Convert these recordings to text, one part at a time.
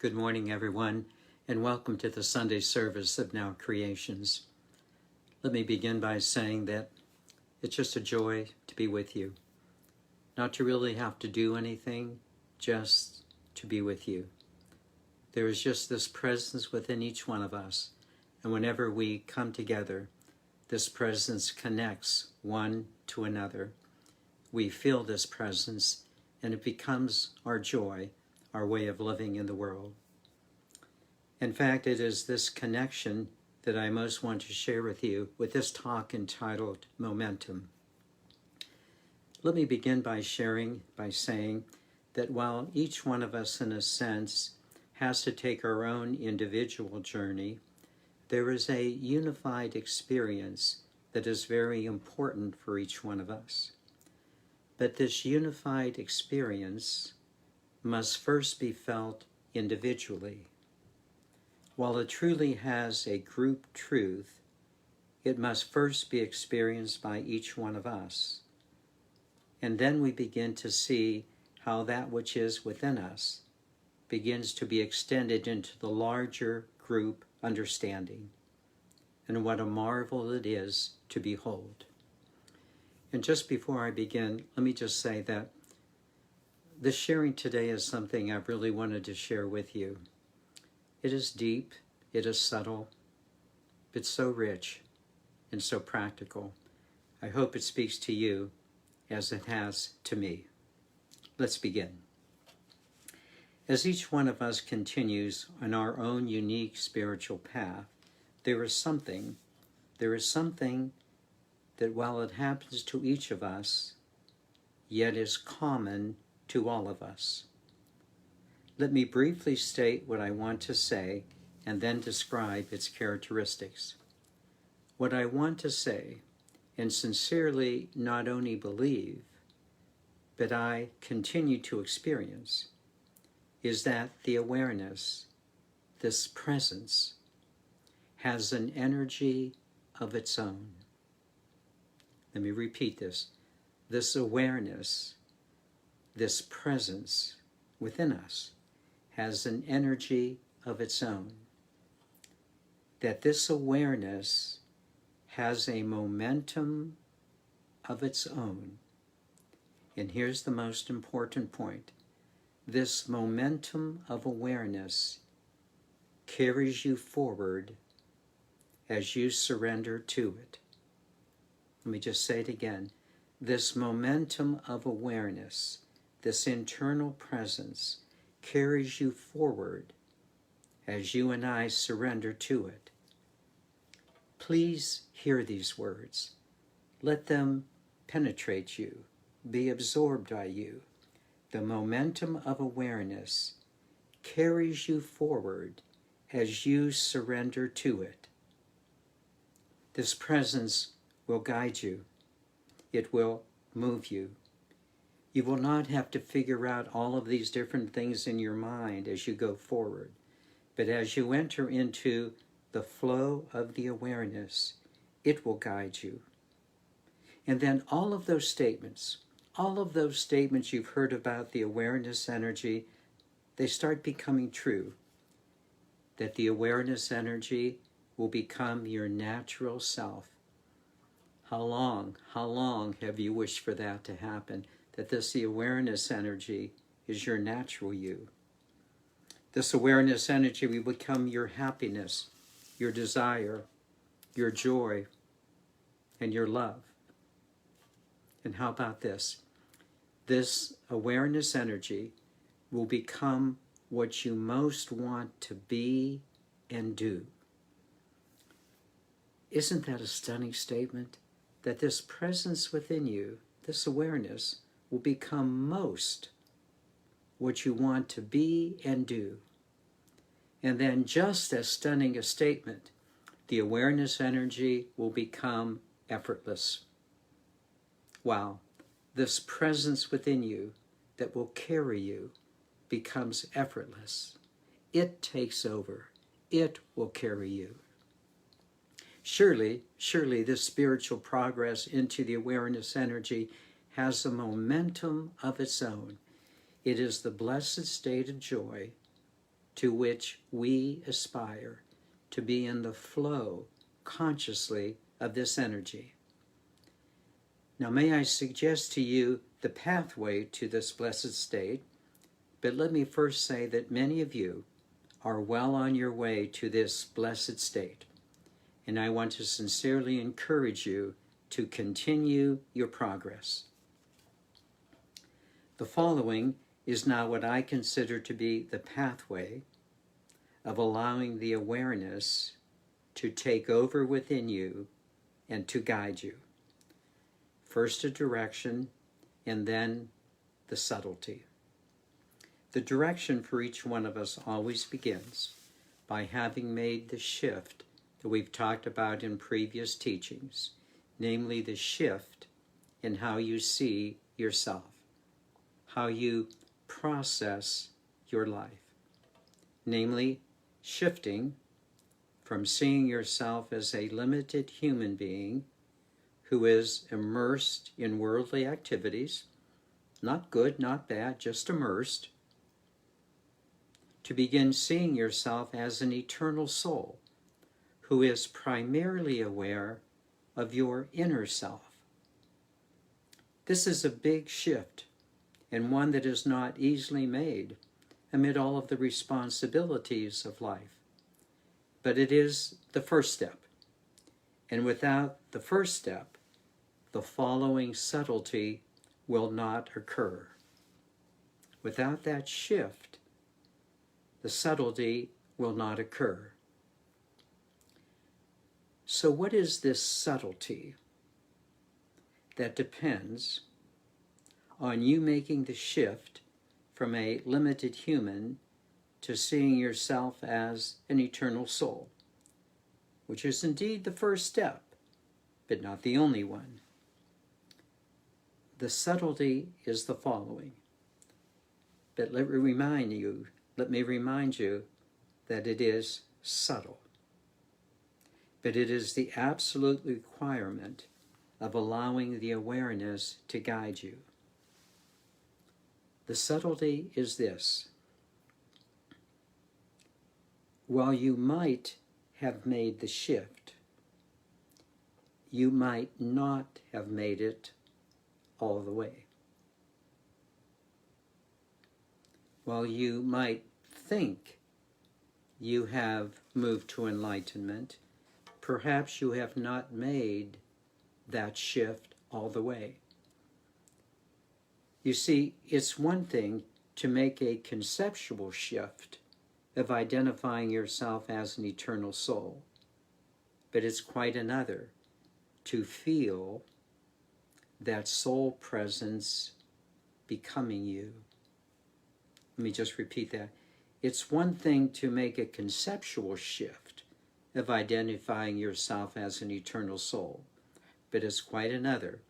Good morning, everyone, and welcome to the Sunday service of Now Creations. Let me begin by saying that it's just a joy to be with you. Not to really have to do anything, just to be with you. There is just this presence within each one of us, and whenever we come together, this presence connects one to another. We feel this presence, and it becomes our joy, our way of living in the world. In fact, it is this connection that I most want to share with you with this talk entitled Momentum. Let me begin by saying that while each one of us, in a sense, has to take our own individual journey, there is a unified experience that is very important for each one of us. But this unified experience must first be felt individually. While it truly has a group truth, it must first be experienced by each one of us. And then we begin to see how that which is within us begins to be extended into the larger group understanding. And what a marvel it is to behold. And just before I begin, let me just say that the sharing today is something I've really wanted to share with you. It is deep, it is subtle, but so rich and so practical. I hope it speaks to you as it has to me. Let's begin. As each one of us continues on our own unique spiritual path, there is something that while it happens to each of us, yet is common to all of us. Let me briefly state what I want to say and then describe its characteristics. What I want to say, and sincerely not only believe, but I continue to experience, is that the awareness, this presence, has an energy of its own. Let me repeat this. This awareness, this presence within us, has an energy of its own. That this awareness has a momentum of its own. And here's the most important point. This momentum of awareness carries you forward as you surrender to it. Let me just say it again. This momentum of awareness, this internal presence, carries you forward as you and I surrender to it. Please hear these words. Let them penetrate you, be absorbed by you. The momentum of awareness carries you forward as you surrender to it. This presence will guide you. It will move you. You will not have to figure out all of these different things in your mind as you go forward. But as you enter into the flow of the awareness, it will guide you. And then all of those statements you've heard about the awareness energy, they start becoming true. That the awareness energy will become your natural self. How long have you wished for that to happen? That the awareness energy is your natural you. This awareness energy will become your happiness, your desire, your joy, and your love. And how about this? This awareness energy will become what you most want to be and do. Isn't that a stunning statement? That this presence within you, this awareness, will become most what you want to be and do. And then just as stunning a statement, the awareness energy will become effortless. Wow, this presence within you that will carry you becomes effortless. It takes over. It will carry you. Surely this spiritual progress into the awareness energy has a momentum of its own. It is the blessed state of joy to which we aspire, to be in the flow consciously of this energy. Now, may I suggest to you the pathway to this blessed state, but let me first say that many of you are well on your way to this blessed state, and I want to sincerely encourage you to continue your progress. The following is now what I consider to be the pathway of allowing the awareness to take over within you and to guide you. First a direction, and then the subtlety. The direction for each one of us always begins by having made the shift that we've talked about in previous teachings, namely the shift in how you see yourself, how you process your life, namely shifting from seeing yourself as a limited human being who is immersed in worldly activities, not good, not bad, just immersed, to begin seeing yourself as an eternal soul who is primarily aware of your inner self. This is a big shift, and one that is not easily made amid all of the responsibilities of life. But it is the first step, and without the first step, the following subtlety will not occur. Without that shift, the subtlety will not occur. So what is this subtlety that depends on you making the shift from a limited human to seeing yourself as an eternal soul, which is indeed the first step, but not the only one? The subtlety is the following. But let me remind you that it is subtle. But it is the absolute requirement of allowing the awareness to guide you. The subtlety is this. While you might have made the shift, you might not have made it all the way. While you might think you have moved to enlightenment, perhaps you have not made that shift all the way. You see, it's one thing to make a conceptual shift of identifying yourself as an eternal soul, but it's quite another to feel that soul presence becoming you. Let me just repeat that. It's one thing to make a conceptual shift of identifying yourself as an eternal soul, but it's quite another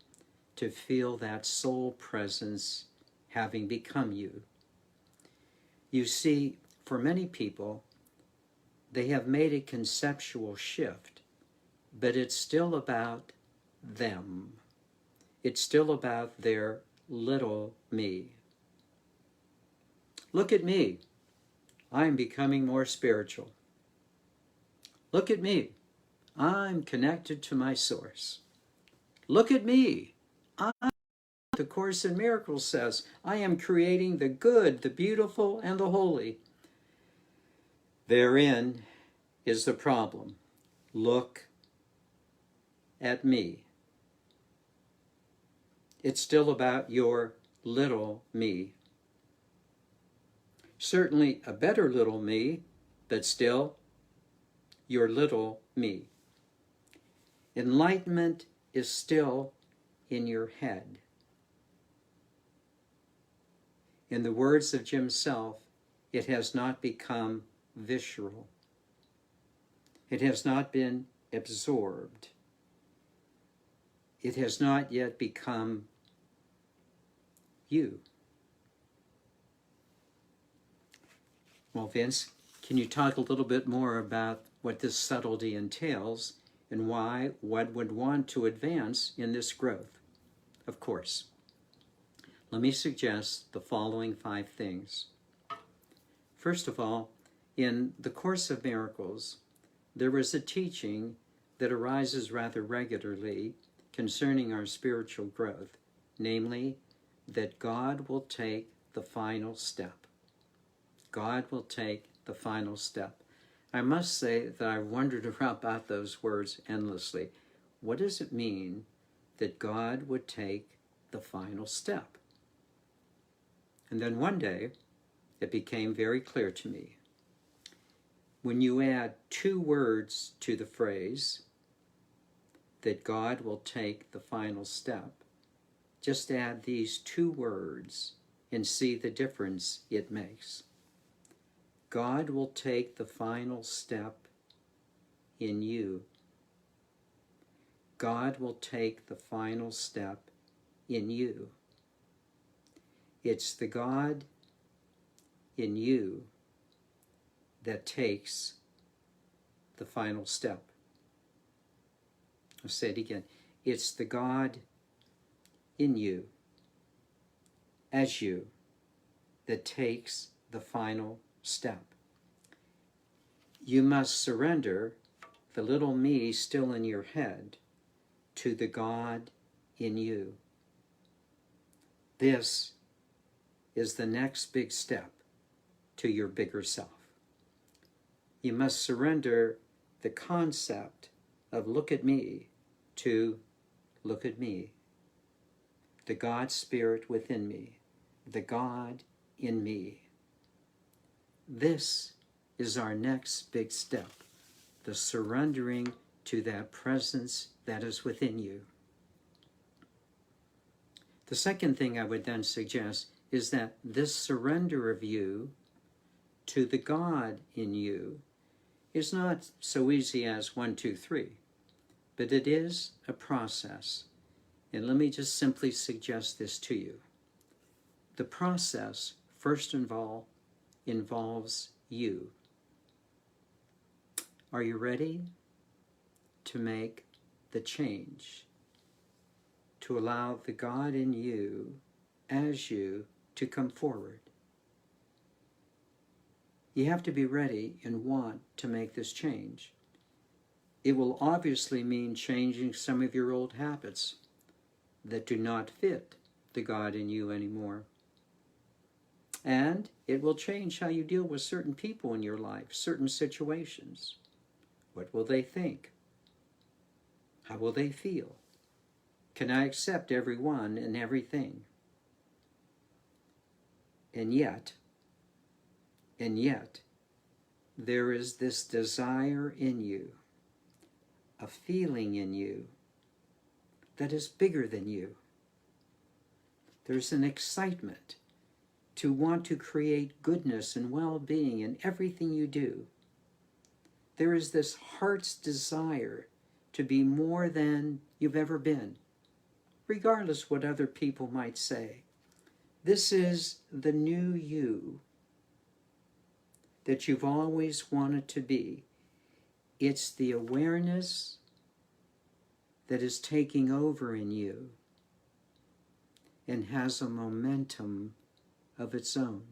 to feel that soul presence having become you. You see, for many people, they have made a conceptual shift, but it's still about them. It's still about their little me. Look at me. I'm becoming more spiritual. Look at me. I'm connected to my source. Look at me. The Course in Miracles says, I am creating the good, the beautiful, and the holy. Therein is the problem. Look at me. It's still about your little me. Certainly a better little me, but still your little me. Enlightenment is still in your head. In the words of Jim Self, it has not become visceral. It has not been absorbed. It has not yet become you. Well, Vince, can you talk a little bit more about what this subtlety entails and why one would want to advance in this growth? Of course. Let me suggest the following 5 things. First of all, In the Course of Miracles, there is a teaching that arises rather regularly concerning our spiritual growth, namely, that God will take the final step. God will take the final step. I must say that I've wondered about those words endlessly. What does it mean that God would take the final step? And then one day, it became very clear to me. When you add two words to the phrase, that God will take the final step, just add these two words and see the difference it makes. God will take the final step in you. God will take the final step in you. It's the God in you that takes the final step. I'll say it again. It's the God in you, as you, that takes the final step. You must surrender the little me still in your head to the God in you. This is the next big step to your bigger self. You must surrender the concept of look at me to look at me. The God Spirit within me, the God in me. This is our next big step, the surrendering to that presence that is within you. The second thing I would then suggest is that this surrender of you to the God in you is not so easy as 1, 2, 3, but it is a process. And let me just simply suggest this to you. The process, first of all, involves you. Are you ready to make the change? To allow the God in you, as you, to come forward? You have to be ready and want to make this change. It will obviously mean changing some of your old habits that do not fit the God in you anymore. And it will change how you deal with certain people in your life, certain situations. What will they think? How will they feel? Can I accept everyone and everything? And yet, there is this desire in you, a feeling in you that is bigger than you. There's an excitement to want to create goodness and well-being in everything you do. There is this heart's desire to be more than you've ever been, regardless what other people might say. This is the new you that you've always wanted to be. It's the awareness that is taking over in you and has a momentum of its own.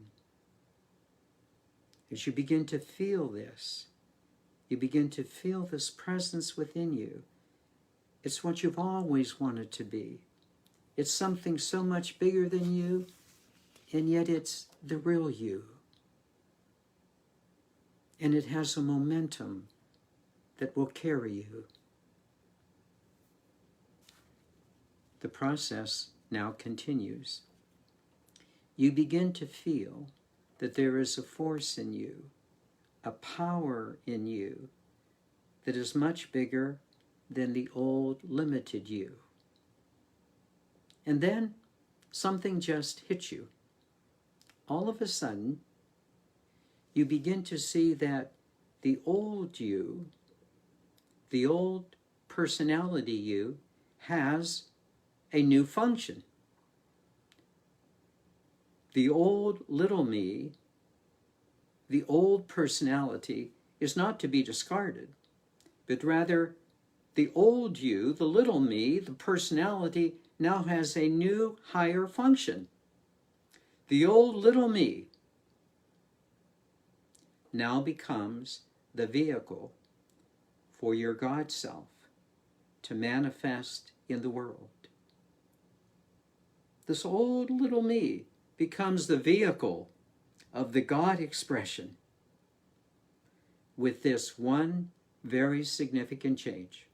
As you begin to feel this, you begin to feel this presence within you. It's what you've always wanted to be. It's something so much bigger than you, and yet it's the real you. And it has a momentum that will carry you. The process now continues. You begin to feel that there is a force in you, a power in you that is much bigger than the old limited you. And then something just hits you. All of a sudden, you begin to see that the old you, the old personality you, has a new function. The old little me, the old personality, is not to be discarded, but rather the old you, the little me, the personality, now has a new higher function. The old little me now becomes the vehicle for your God self to manifest in the world. This old little me becomes the vehicle of the God expression, with this one very significant change.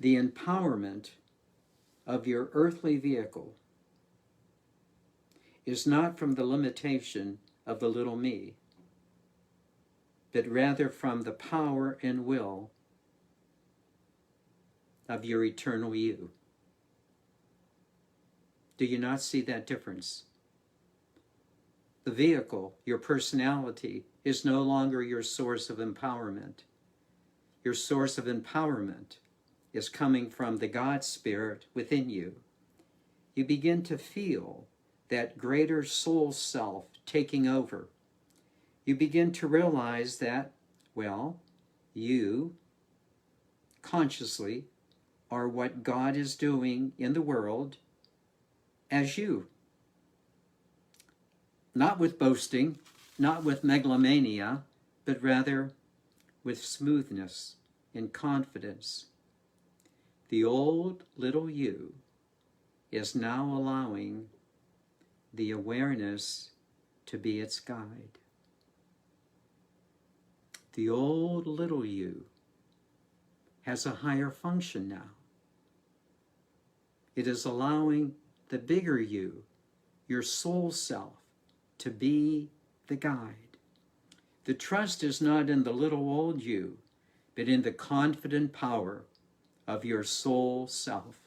The empowerment of your earthly vehicle is not from the limitation of the little me, but rather from the power and will of your eternal you. Do you not see that difference? The vehicle, your personality, is no longer your source of empowerment. Your source of empowerment is coming from the God Spirit within you. You begin to feel that greater soul self taking over. You begin to realize that, well, you consciously are what God is doing in the world as you. Not with boasting, not with megalomania, but rather with smoothness and confidence. The old little you is now allowing the awareness to be its guide. The old little you has a higher function now. It is allowing the bigger you, your soul self, to be the guide. The trust is not in the little old you, but in the confident power of your soul self.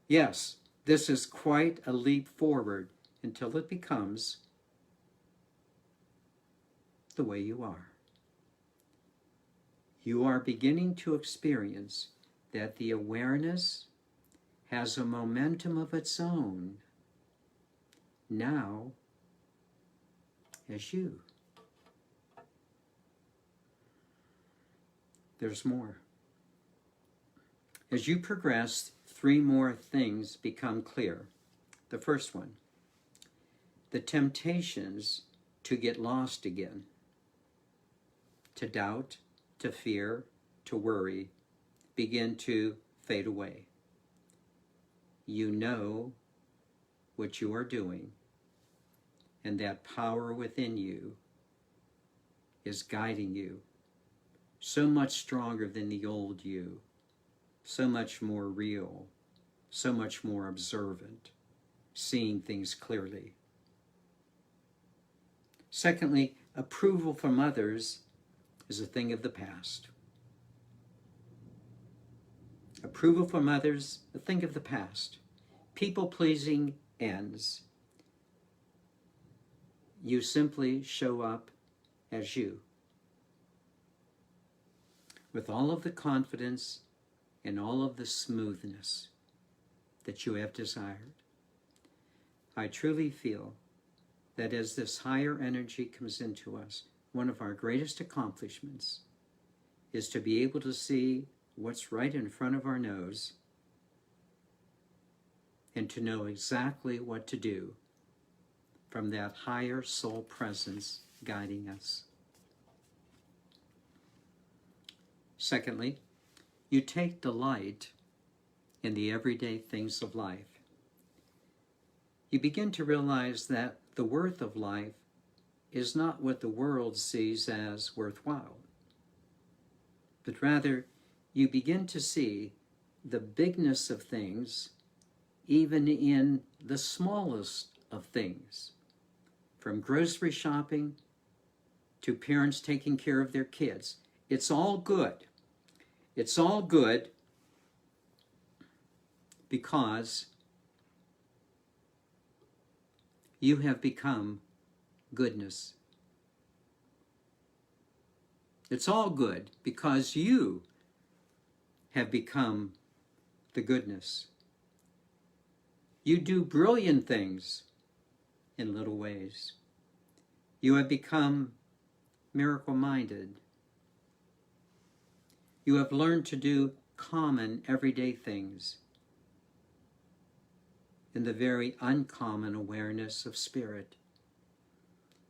Yes, this is quite a leap forward until it becomes the way you are. You are beginning to experience that the awareness has a momentum of its own now as you. There's more. As you progress, 3 more things become clear. The first one, the temptations to get lost again, to doubt, to fear, to worry, begin to fade away. You know what you are doing, and that power within you is guiding you so much stronger than the old you, so much more real, so much more observant, seeing things clearly. Secondly, approval from others is a thing of the past. Approval from others, a thing of the past. People-pleasing ends. You simply show up as you, with all of the confidence and all of the smoothness that you have desired. I truly feel that as this higher energy comes into us, one of our greatest accomplishments is to be able to see what's right in front of our nose and to know exactly what to do from that higher soul presence guiding us. Secondly, you take delight in the everyday things of life. You begin to realize that the worth of life is not what the world sees as worthwhile, but rather you begin to see the bigness of things even in the smallest of things, from grocery shopping to parents taking care of their kids. It's all good. It's all good because you have become goodness. It's all good because you have become the goodness. You do brilliant things in little ways. You have become miracle-minded. You have learned to do common, everyday things in the very uncommon awareness of spirit.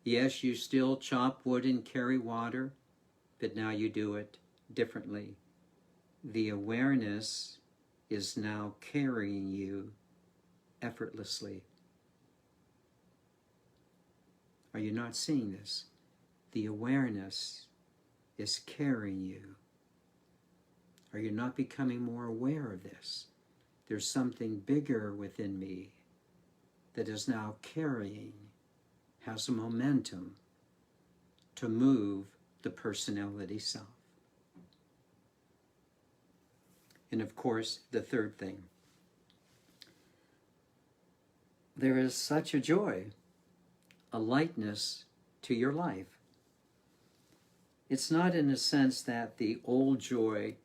Yes, you still chop wood and carry water, but now you do it differently. The awareness is now carrying you effortlessly. Are you not seeing this? The awareness is carrying you. Are you not becoming more aware of this? There's something bigger within me that is now carrying, has a momentum to move the personality self. And of course, the third thing, there is such a joy, a lightness to your life. It's not in a sense that the old joy,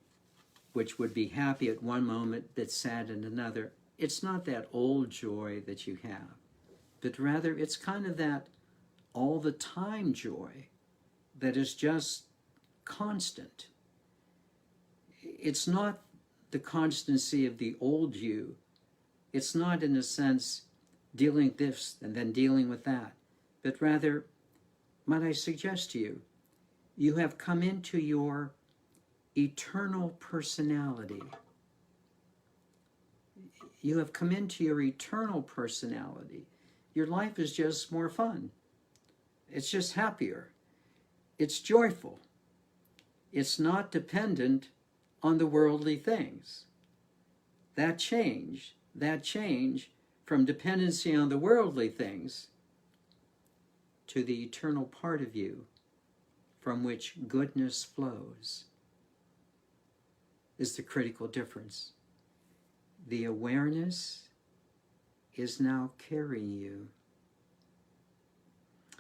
which would be happy at one moment but sad at another, it's not that old joy that you have, but rather it's kind of that all the time joy that is just constant. It's not the constancy of the old you. It's not in a sense dealing with this and then dealing with that, but rather, might I suggest to you, you have come into your eternal personality. You have come into your eternal personality. Your life is just more fun. It's just happier. It's joyful. It's not dependent on the worldly things. That change from dependency on the worldly things to the eternal part of you from which goodness flows is the critical difference. The awareness is now carrying you.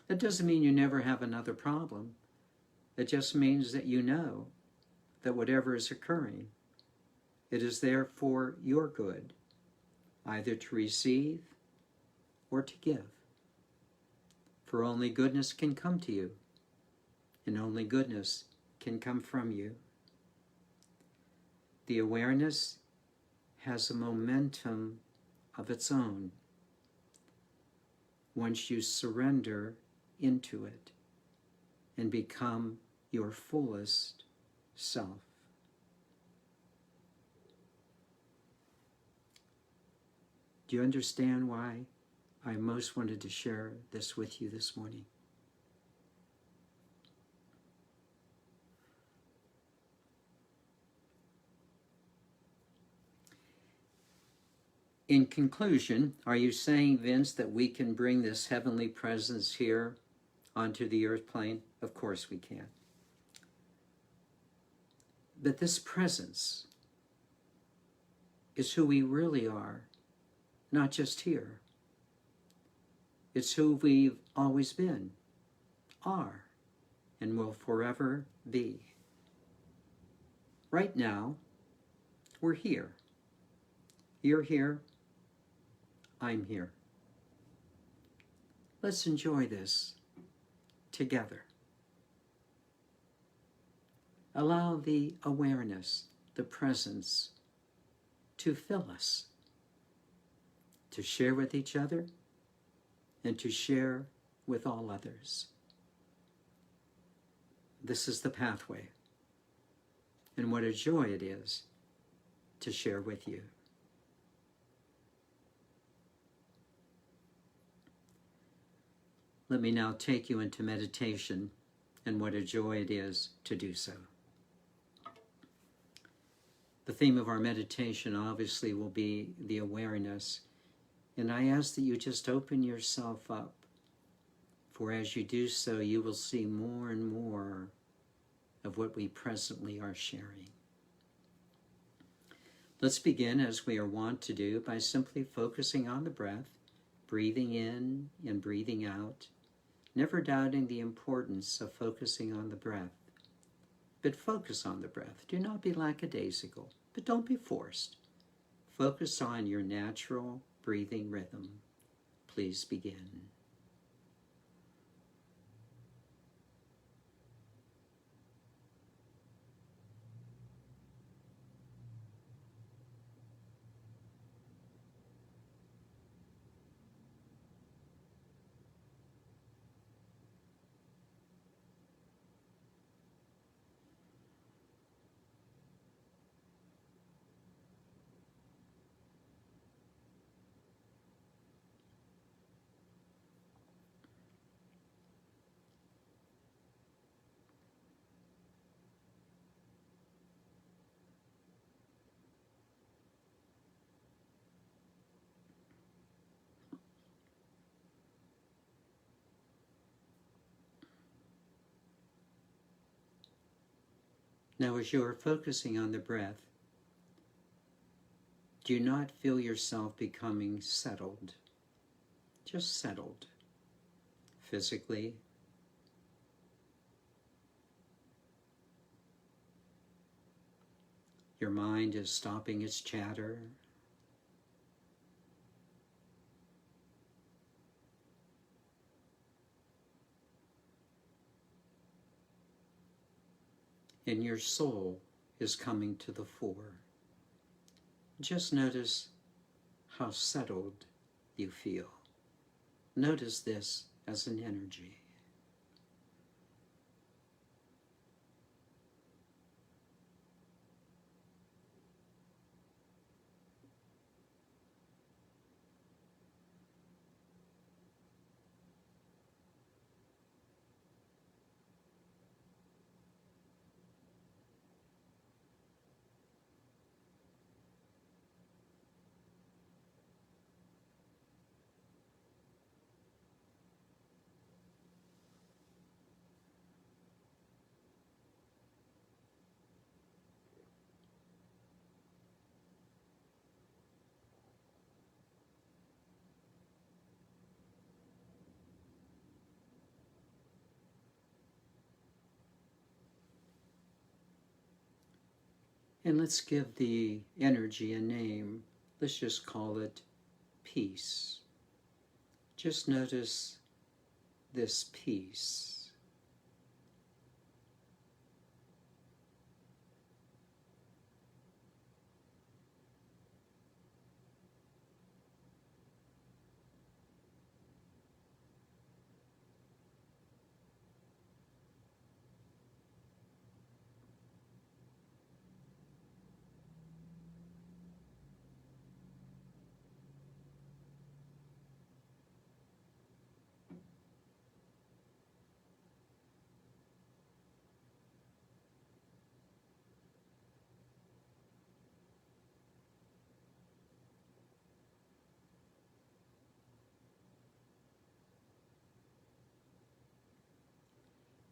That doesn't mean you never have another problem. It just means that you know that whatever is occurring, it is there for your good, either to receive or to give. For only goodness can come to you, and only goodness can come from you. The awareness has a momentum of its own once you surrender into it and become your fullest self. Do you understand why I most wanted to share this with you this morning? In conclusion, are you saying, Vince, that we can bring this heavenly presence here onto the earth plane? Of course we can. But this presence is who we really are, not just here. It's who we've always been, are, and will forever be. Right now, we're here. You're here. I'm here. Let's enjoy this together. Allow the awareness, the presence, to fill us, to share with each other, and to share with all others. This is the pathway, and what a joy it is to share with you. Let me now take you into meditation, and what a joy it is to do so. The theme of our meditation obviously will be the awareness, and I ask that you just open yourself up, for as you do so, you will see more and more of what we presently are sharing. Let's begin, as we are wont to do, by simply focusing on the breath, breathing in and breathing out, never doubting the importance of focusing on the breath. But focus on the breath. Do not be lackadaisical, but don't be forced. Focus on your natural breathing rhythm. Please begin. Now, as you are focusing on the breath, do not feel yourself becoming settled. Just settled. Physically. Your mind is stopping its chatter. And your soul is coming to the fore. Just notice how settled you feel. Notice this as an energy. And let's give the energy a name. Let's just call it peace. Just notice this peace.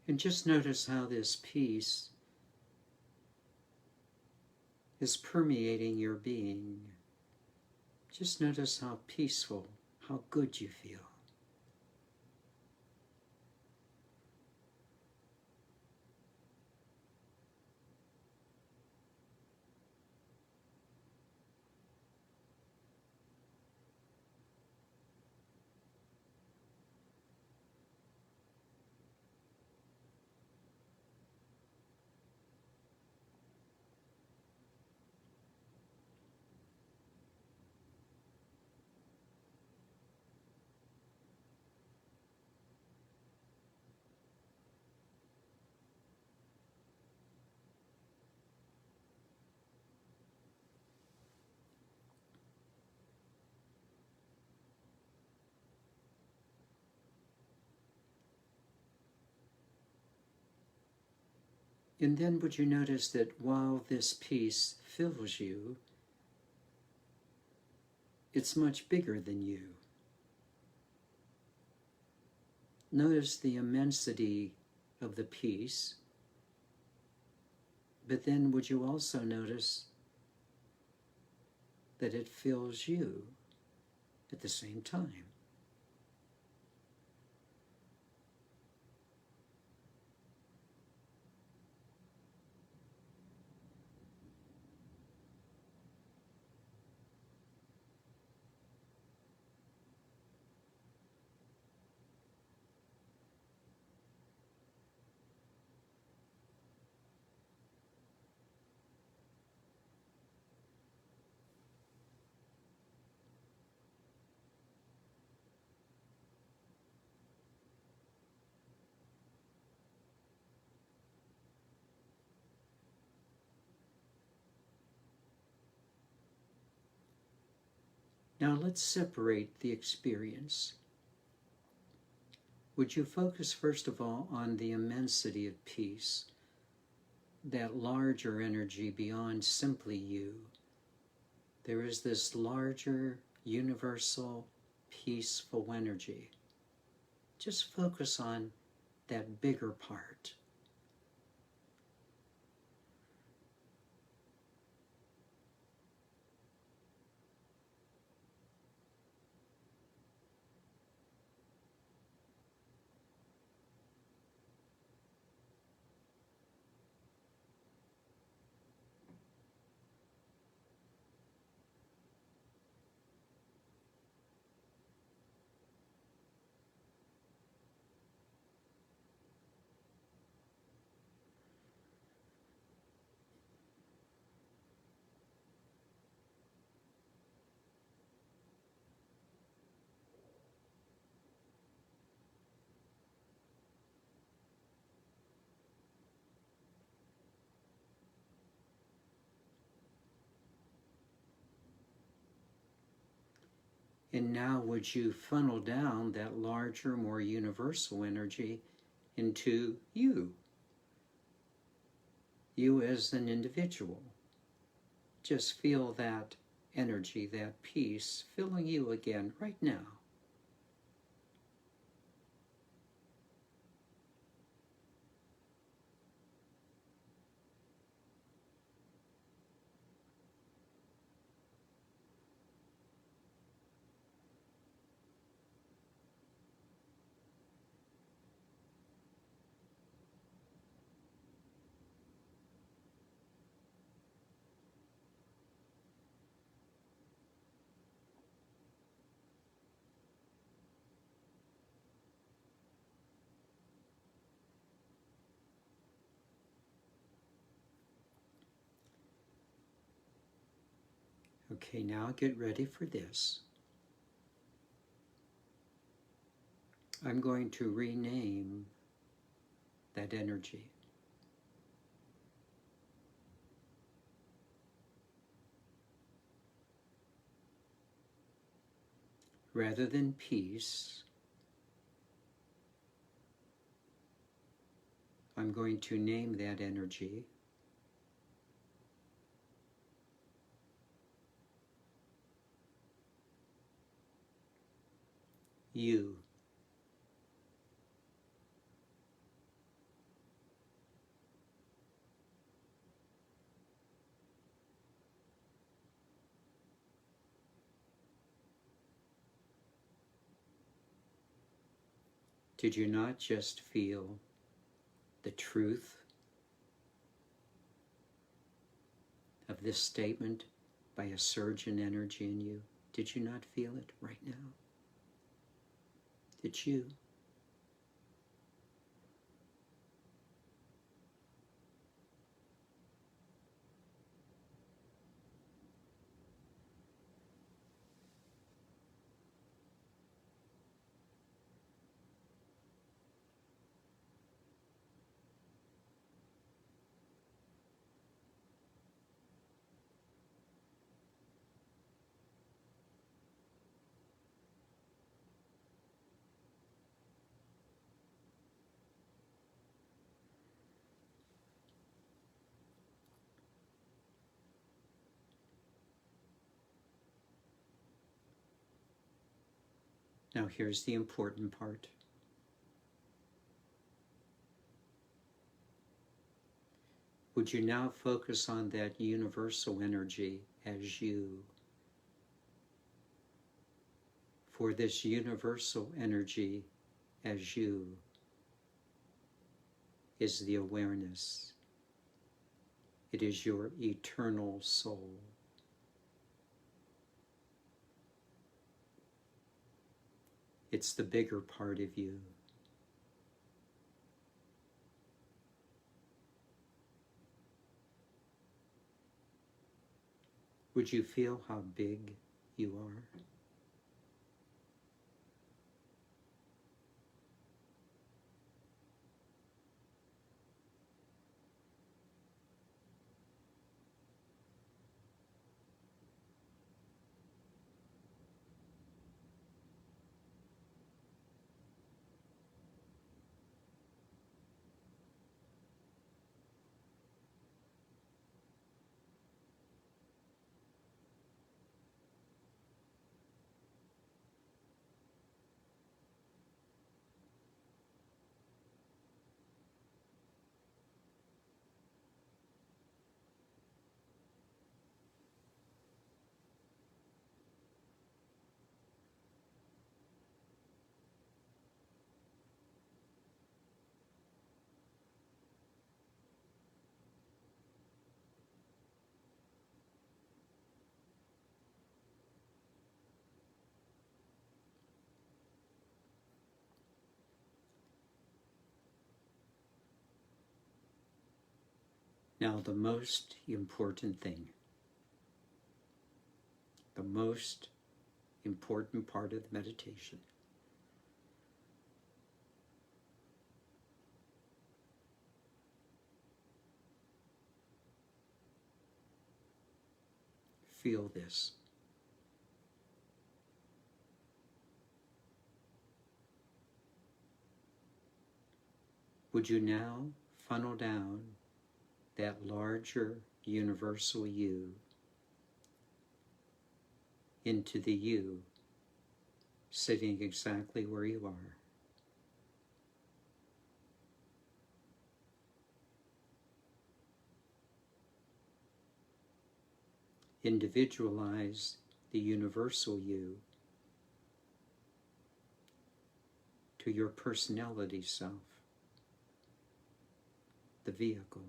And just notice how this peace is permeating your being. Just notice how peaceful, how good you feel. And then would you notice that while this peace fills you, it's much bigger than you. Notice the immensity of the peace, but then would you also notice that it fills you at the same time? Now let's separate the experience. Would you focus first of all on the immensity of peace, that larger energy beyond simply you? There is this larger, universal, peaceful energy. Just focus on that bigger part. And now would you funnel down that larger, more universal energy into you as an individual. Just feel that energy, that peace filling you again right now. Okay, now get ready for this. I'm going to rename that energy. Rather than peace, I'm going to name that energy you. Did you not just feel the truth of this statement by a surge in energy in you? Did you not feel it right now? Did you? Now here's the important part. Would you now focus on that universal energy as you? For this universal energy as you is the awareness. It is your eternal soul. It's the bigger part of you. Would you feel how big you are? Now the most important thing, the most important part of the meditation. Feel this. would you now funnel down that larger universal you into the you sitting exactly where you are? Individualize the universal you to your personality self, the vehicle.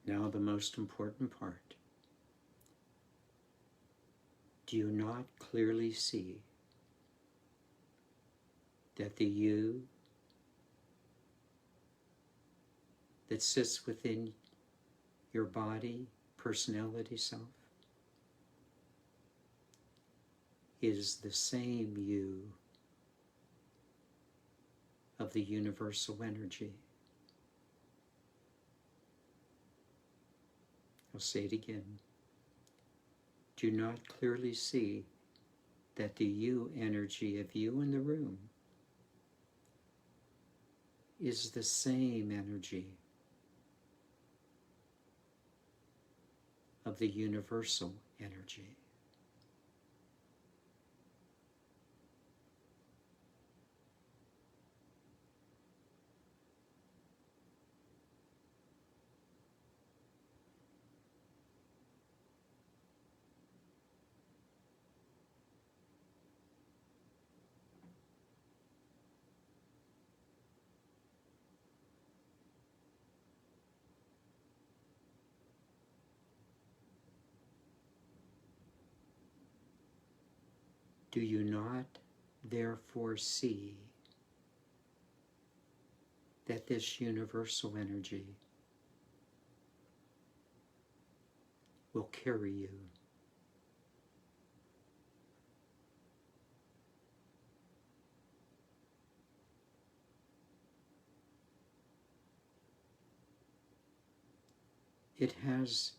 Now the most important part. Do you not clearly see that the you that sits within your body, personality self, is the same you of the universal energy? I'll say it again. Do you not clearly see that the you energy of you in the room is the same energy of the universal energy? Do you not therefore see that this universal energy will carry you? It has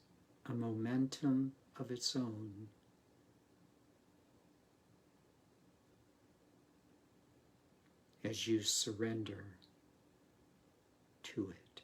a momentum of its own. As you surrender to it.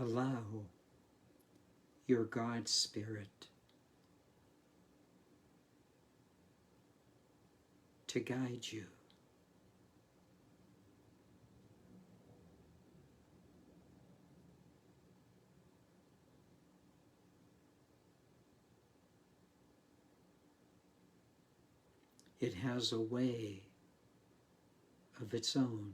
Allow your God Spirit to guide you. It has a way of of its own.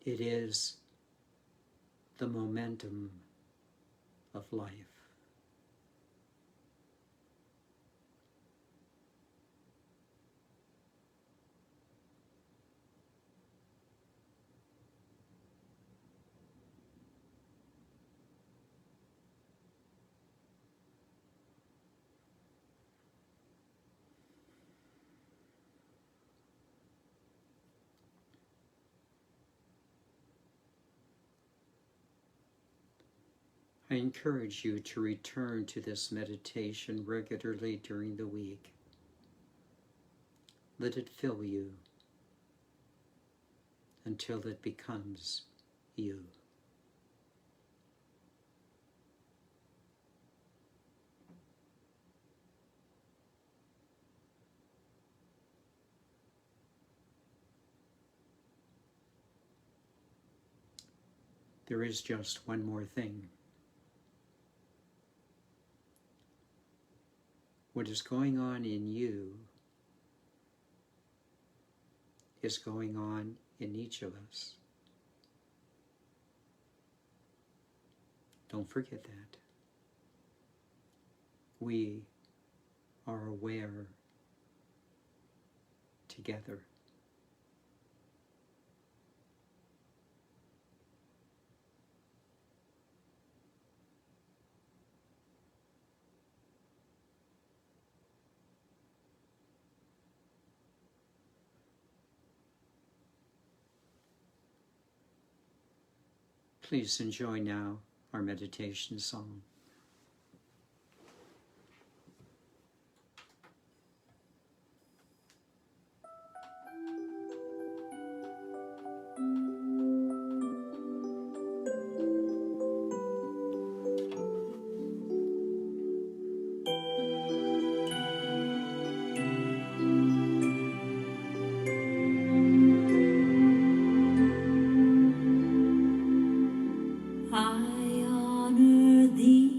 It is the momentum of life. I encourage you to return to this meditation regularly during the week. Let it fill you until it becomes you. There is just one more thing. What is going on in you is going on in each of us. Don't forget that. We are aware together. Please enjoy now our meditation song. I honor thee.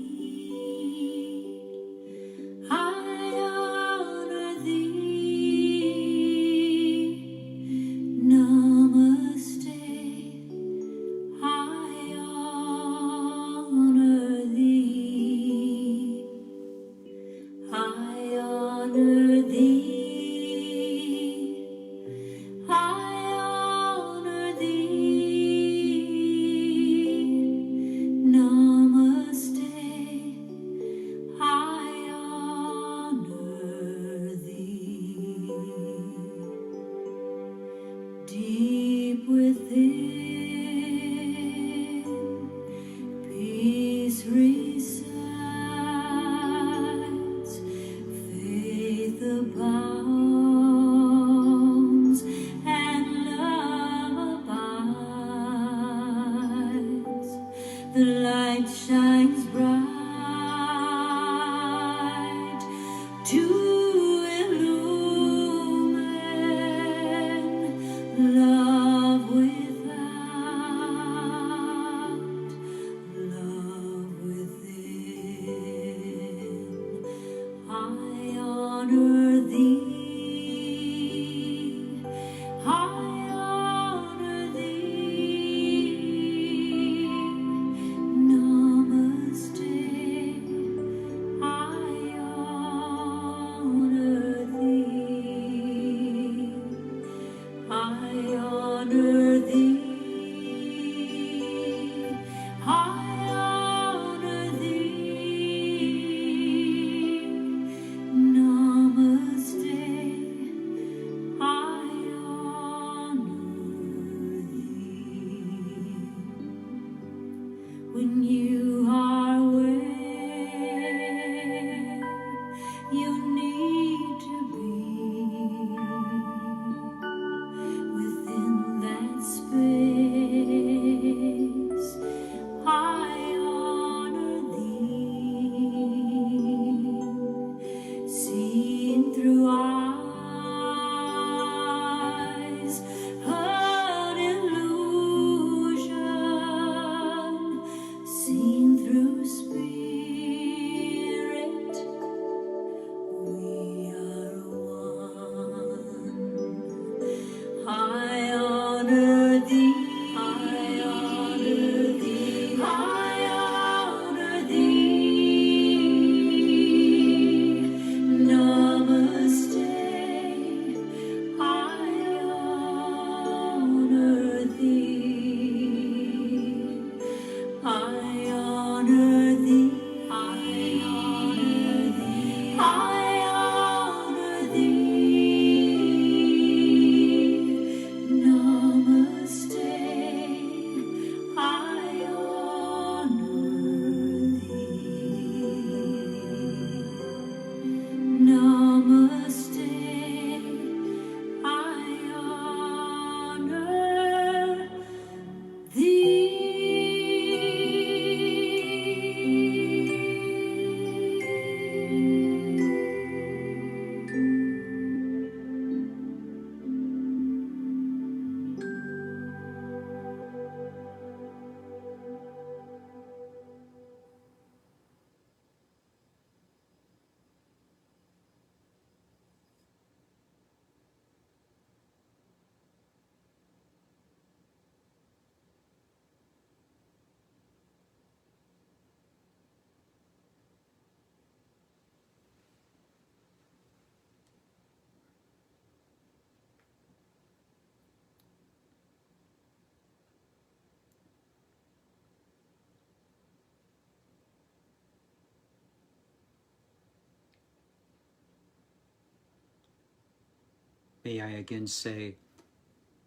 May I again say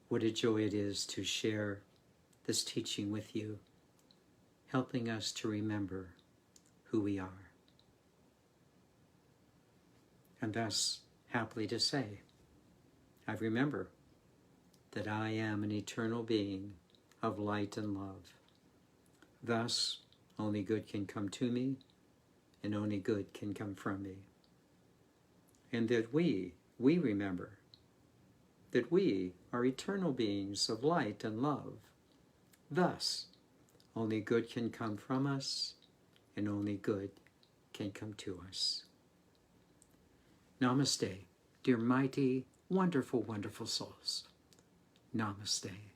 what a joy it is to share this teaching with you, helping us to remember who we are. And thus, happily to say, I remember that I am an eternal being of light and love. Thus, only good can come to me, and only good can come from me. And that we remember that we are eternal beings of light and love. Thus, only good can come from us, and only good can come to us. Namaste, dear mighty, wonderful, wonderful souls. Namaste.